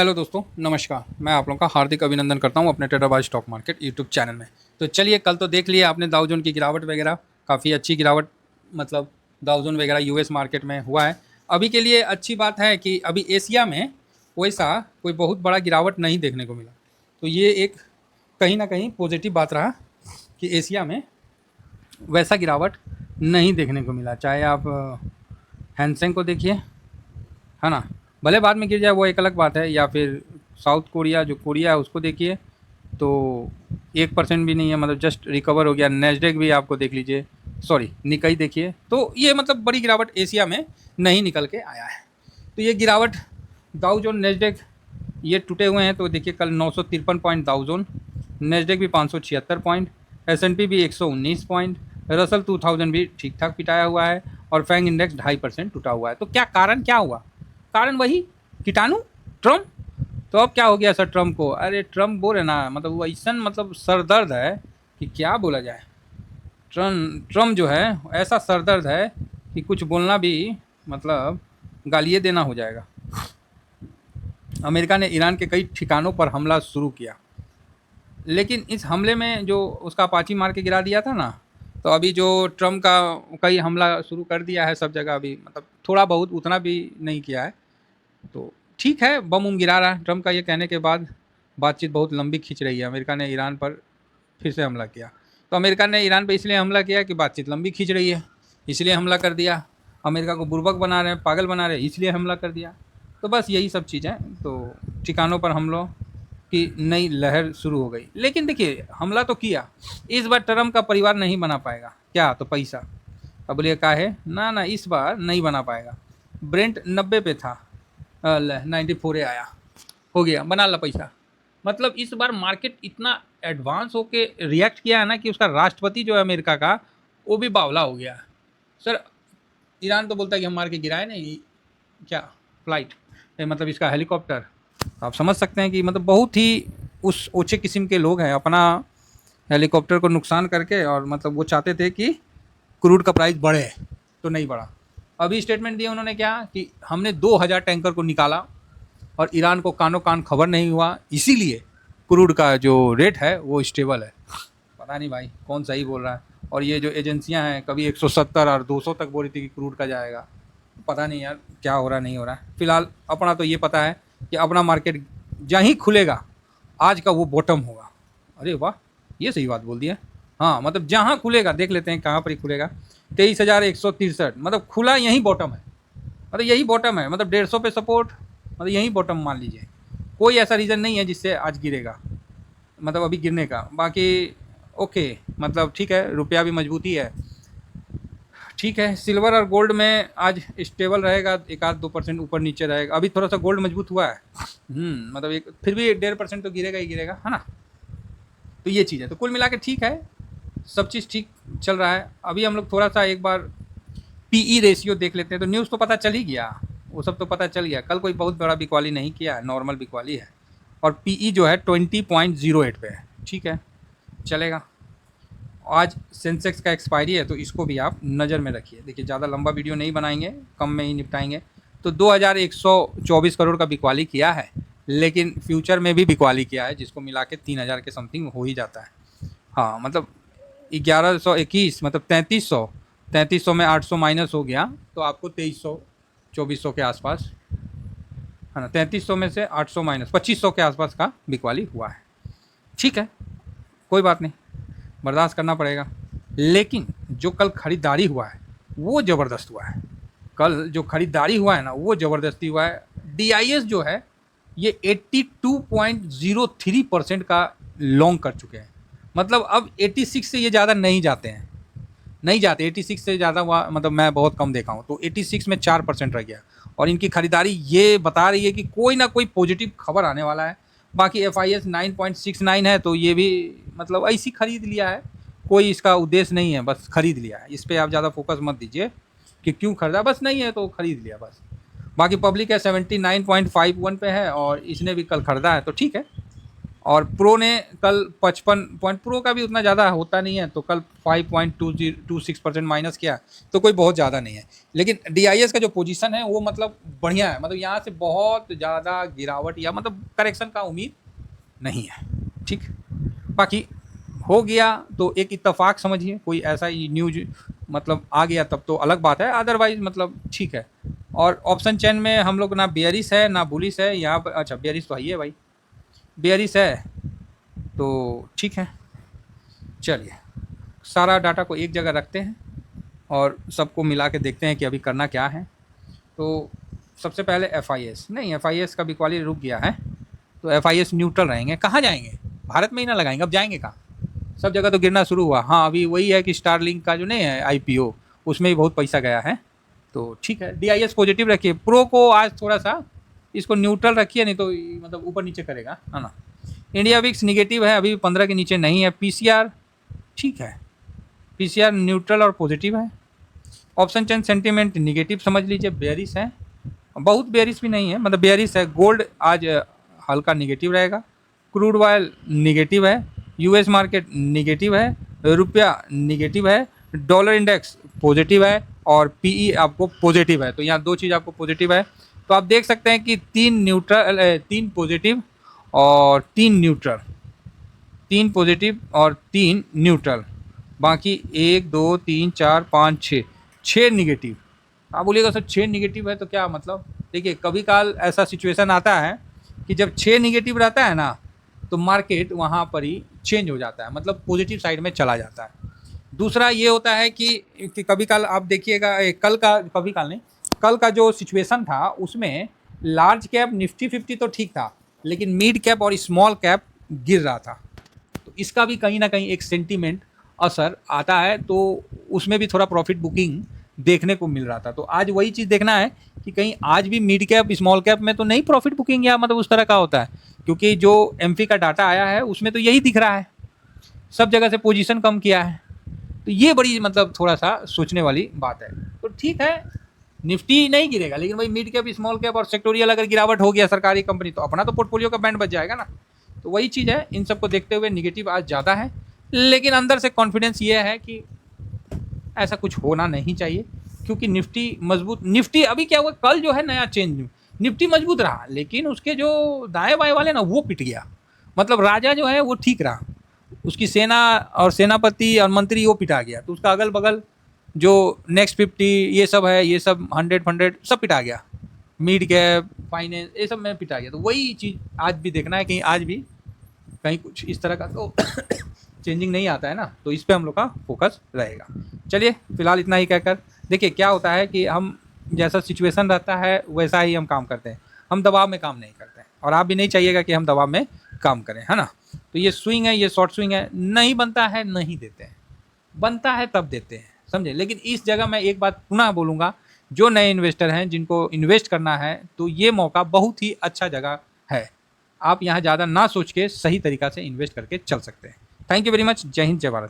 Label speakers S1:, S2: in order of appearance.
S1: Hello दोस्तों, नमस्कार। मैं आप लोगों का हार्दिक अभिनंदन करता हूं अपने ट्रेडरबाज स्टॉक मार्केट यूट्यूब चैनल में। तो चलिए, कल तो देख लिया आपने डाउ जोन की गिरावट वगैरह, काफ़ी अच्छी गिरावट मतलब डाउ जोन वगैरह यूएस मार्केट में हुआ है। अभी के लिए अच्छी बात है कि अभी एशिया में वैसा कोई बहुत बड़ा गिरावट नहीं देखने को मिला। तो ये एक कहीं ना कहीं पॉजिटिव बात रहा कि एशिया में वैसा गिरावट नहीं देखने को मिला। चाहे आप हैंसेंग को देखिए, है ना, भले बाद में गिर जाए वो एक अलग बात है, या फिर साउथ कोरिया जो कोरिया है उसको देखिए तो 1% भी नहीं है, मतलब जस्ट रिकवर हो गया। नेस्डेक भी आपको देख लीजिए, सॉरी निकाई देखिए, तो ये मतलब बड़ी गिरावट एशिया में नहीं निकल के आया है। तो ये गिरावट दाउ जोन नेस्डेक ये टूटे हुए हैं। तो देखिए कल 953 पॉइंट दाउ जोन, नेस्डेक भी 576 पॉइंट, S&P भी 119 पॉइंट, रसल 2000 भी ठीक ठाक पिटाया हुआ है, और फैंग इंडेक्स 2.5% टूटा हुआ है। तो क्या कारण क्या हुआ? कारण वही कीटाणु, ट्रम्प। तो अब क्या हो गया सर ट्रम्प को? अरे ट्रम्प बोले ना, मतलब वो ऐसा मतलब सरदर्द है कि क्या बोला जाए। ट्रम्प जो है ऐसा सरदर्द है कि कुछ बोलना भी मतलब गालिए देना हो जाएगा। अमेरिका ने ईरान के कई ठिकानों पर हमला शुरू किया, लेकिन इस हमले में जो उसका अपाची मार के गिरा दिया था ना, तो अभी जो ट्रम्प का कई हमला शुरू कर दिया है सब जगह, अभी मतलब थोड़ा बहुत, उतना भी नहीं किया है। तो ठीक है, बम उम गिरा रहा है ट्रम्प का ये कहने के बाद। बातचीत बहुत लंबी खींच रही है। अमेरिका ने ईरान पर फिर से हमला किया। तो अमेरिका ने ईरान पर इसलिए हमला किया कि बातचीत लंबी खींच रही है, इसलिए हमला कर दिया। अमेरिका को बुर्बक बना रहे हैं, पागल बना रहे हैं, इसलिए हमला कर दिया। तो बस यही सब चीज़ें, तो ठिकानों पर हमलों की नई लहर शुरू हो गई। लेकिन देखिए, हमला तो किया, इस बार ट्रम्प का परिवार नहीं बना पाएगा। क्या? तो पैसा। अब बोलिए का है ना ना, इस बार नहीं बना पाएगा। ब्रेंट 90 पे था, 94 आया, हो गया, बना ला पैसा। मतलब इस बार मार्केट इतना एडवांस होके रिएक्ट किया है ना कि उसका राष्ट्रपति जो है अमेरिका का, वो भी बावला हो गया। सर, ईरान तो बोलता है कि हम मार के गिराए नहीं, क्या फ्लाइट, मतलब इसका हेलीकॉप्टर। तो आप समझ सकते हैं कि मतलब बहुत ही उस ऊंचे किस्म के लोग हैं, अपना हेलीकॉप्टर को नुकसान करके, और मतलब वो चाहते थे कि क्रूड का प्राइस बढ़े, तो नहीं बढ़ा। अभी स्टेटमेंट दिया उन्होंने क्या कि हमने 2000 टैंकर को निकाला और ईरान को कानो कान खबर नहीं हुआ, इसीलिए क्रूड का जो रेट है वो स्टेबल है। पता नहीं भाई कौन सही बोल रहा है। और ये जो एजेंसियां हैं, कभी 170 और 200 तक बोल रही थी कि क्रूड का जाएगा। पता नहीं यार क्या हो रहा नहीं हो रहा है। फिलहाल अपना तो ये पता है कि अपना मार्केट जहाँ ही खुलेगा आज का वो बॉटम होगा। अरे वाह, ये सही बात बोल दिया। हाँ, मतलब जहाँ खुलेगा देख लेते हैं कहाँ पर ही खुलेगा। 23,163, मतलब खुला यहीं बॉटम है, मतलब यही बॉटम है, मतलब 150 पे सपोर्ट, मतलब यही बॉटम मान लीजिए। कोई ऐसा रीज़न नहीं है जिससे आज गिरेगा, मतलब अभी गिरने का। बाकी ओके, मतलब ठीक है, रुपया भी मजबूती है, ठीक है। सिल्वर और गोल्ड में आज स्टेबल रहेगा, 1-2% ऊपर नीचे रहेगा। अभी थोड़ा सा गोल्ड मजबूत हुआ है, मतलब एक फिर भी 1.5% तो गिरेगा ही गिरेगा, है ना। तो ये चीज़ है, तो कुल मिला के ठीक है, सब चीज़ ठीक चल रहा है। अभी हम लोग थोड़ा सा एक बार पीई रेशियो देख लेते हैं। तो न्यूज़ तो पता चल ही गया, वो सब तो पता चल गया। कल कोई बहुत बड़ा बिकवाली नहीं किया, नॉर्मल बिकवाली है, और पीई जो है 20.08 पे है, ठीक है, चलेगा। आज सेंसेक्स का एक्सपायरी है, तो इसको भी आप नज़र में रखिए। देखिए, ज़्यादा लंबा वीडियो नहीं बनाएंगे, कम में ही निपटाएंगे। तो 2124 करोड़ का बिकवाली किया है, लेकिन फ्यूचर में भी बिकवाली किया है, जिसको मिला के 3000 के समथिंग हो ही जाता है। हाँ, मतलब 1121, मतलब 3300 में 800 माइनस हो गया, तो आपको 2300 2400 के आसपास, है ना। 3300 में से 800 माइनस 2500 के आसपास का बिकवाली हुआ है, ठीक है, कोई बात नहीं, बर्दाश्त करना पड़ेगा। लेकिन जो कल खरीदारी हुआ है वो ज़बरदस्त हुआ है। कल जो खरीदारी हुआ है ना, वो ज़बरदस्ती हुआ है। DIS जो है ये 82.03% का लॉन्ग कर चुके हैं। मतलब अब 86 से ये ज़्यादा नहीं जाते हैं, नहीं जाते 86 से ज़्यादा हुआ, मतलब मैं बहुत कम देखा हूँ। तो 86 में 4% रह गया, और इनकी खरीदारी ये बता रही है कि कोई ना कोई पॉजिटिव खबर आने वाला है। बाकी FIS 9.69 है, तो ये भी मतलब ऐसी खरीद लिया है, कोई इसका उद्देश्य नहीं है, बस खरीद लिया है। इस पर आप ज़्यादा फोकस मत दीजिए कि क्यों खरीदा, बस नहीं है तो खरीद लिया बस। बाकी पब्लिक है 79.51 पे है, और इसने भी कल खरीदा है, तो ठीक है, और प्रो ने कल 55 पॉइंट, प्रो का भी उतना ज़्यादा होता नहीं है, तो कल 5.26% माइनस किया, तो कोई बहुत ज़्यादा नहीं है। लेकिन DIS का जो पोजीशन है वो मतलब बढ़िया है, मतलब यहाँ से बहुत ज़्यादा गिरावट या मतलब करेक्शन का उम्मीद नहीं है। ठीक, बाकी हो गया तो एक इत्तेफाक समझिए, कोई ऐसा ही न्यूज मतलब आ गया तब तो अलग बात है, अदरवाइज मतलब ठीक है। और ऑप्शन चेन में हम लोग ना बेयरिश है ना बुलिश है यहाँ पर। अच्छा, बेयरिश तो है भाई, बेयरिश है तो ठीक है। चलिए, सारा डाटा को एक जगह रखते हैं और सबको मिला के देखते हैं कि अभी करना क्या है। तो सबसे पहले FIS, नहीं FIS का बिकवाली रुक गया है, तो FIS न्यूट्रल रहेंगे। कहाँ जाएंगे, भारत में ही ना लगाएंगे, अब जाएंगे कहाँ, सब जगह तो गिरना शुरू हुआ। हाँ, अभी वही है कि स्टारलिंक का जो नहीं है IPO, उसमें भी बहुत पैसा गया है, तो ठीक है। DIS पॉजिटिव रखिए, प्रो को आज थोड़ा सा इसको न्यूट्रल रखिए, नहीं तो मतलब ऊपर नीचे करेगा, है ना। इंडिया विक्स निगेटिव है, अभी 15 के नीचे नहीं है। PCR ठीक है, PCR न्यूट्रल और पॉजिटिव है। ऑप्शन चेन सेंटीमेंट निगेटिव समझ लीजिए, बेयरिश है, बहुत बेयरिश भी नहीं है, मतलब बेयरिश है। गोल्ड आज हल्का निगेटिव रहेगा। क्रूड ऑयल निगेटिव है। US मार्केट निगेटिव है। रुपया निगेटिव है। डॉलर इंडेक्स पॉजिटिव है और PE आपको पॉजिटिव है, तो यहाँ दो चीज़ आपको पॉजिटिव है। तो आप देख सकते हैं कि 3 न्यूट्रल, 3 पॉजिटिव और 3 न्यूट्रल, 3 पॉजिटिव और 3 न्यूट्रल, बाकी 1 2 3 4 5 6, 6 निगेटिव। आप बोलिएगा सर 6 निगेटिव है तो क्या मतलब, देखिए कभी काल ऐसा सिचुएशन आता है कि जब 6 निगेटिव रहता है ना, तो मार्केट वहाँ पर ही चेंज हो जाता है, मतलब पॉजिटिव साइड में चला जाता है। दूसरा ये होता है कि कभी काल आप देखिएगा, कल का, कभी काल नहीं, कल का जो सिचुएशन था उसमें लार्ज कैप निफ्टी 50 तो ठीक था, लेकिन मिड कैप और स्मॉल कैप गिर रहा था, तो इसका भी कहीं ना कहीं एक सेंटीमेंट असर आता है, तो उसमें भी थोड़ा प्रॉफिट बुकिंग देखने को मिल रहा था। तो आज वही चीज़ देखना है कि कहीं आज भी मिड कैप स्मॉल कैप में तो नहीं प्रॉफिट बुकिंग या मतलब उस तरह का होता है, क्योंकि जो एमफी का डाटा आया है उसमें तो यही दिख रहा है, सब जगह से पोजीशन कम किया है। तो ये बड़ी मतलब थोड़ा सा सोचने वाली बात है। तो ठीक है, निफ्टी नहीं गिरेगा, लेकिन भाई मिड कैप स्मॉल कैप और सेक्टोरियल अगर गिरावट हो गया सरकारी कंपनी, तो अपना तो पोर्टफोलियो का बैंड बच जाएगा ना। तो वही चीज़ है, इन सबको देखते हुए निगेटिव आज ज़्यादा है, लेकिन अंदर से कॉन्फिडेंस ये है कि ऐसा कुछ होना नहीं चाहिए, क्योंकि निफ्टी मजबूत, निफ्टी अभी क्या हुआ, कल जो है नया चेंज, निफ्टी मजबूत रहा, लेकिन उसके जो दाएं बाएं वाले ना वो पिट गया, मतलब राजा जो है वो ठीक रहा, उसकी सेना और सेनापति और मंत्री वो पिटा गया, तो उसका अगल बगल जो नेक्स्ट 50 ये सब है, ये सब 100 सब पिटा गया, मिड कैप फाइनेंस ये सब में पिटा गया। तो वही चीज़ आज भी देखना है, कहीं आज भी कहीं कुछ इस तरह का तो चेंजिंग नहीं आता है ना, तो इस पे हम लोग का फोकस रहेगा। चलिए फिलहाल इतना ही कहकर, देखिए क्या होता है कि हम जैसा सिचुएशन रहता है वैसा ही हम काम करते हैं, हम दबाव में काम नहीं करते हैं, और आप भी नहीं चाहिएगा कि हम दबाव में काम करें, है ना। तो ये स्विंग है, ये शॉर्ट स्विंग है, नहीं बनता है नहीं देते हैं, बनता है तब देते हैं, समझे। लेकिन इस जगह मैं एक बात पुनः बोलूँगा, जो नए इन्वेस्टर हैं जिनको इन्वेस्ट करना है, तो ये मौका बहुत ही अच्छा जगह है, आप यहाँ ज़्यादा ना सोच के सही तरीक़ा से इन्वेस्ट करके चल सकते हैं। थैंक यू वेरी मच, जय हिंद जय भारत।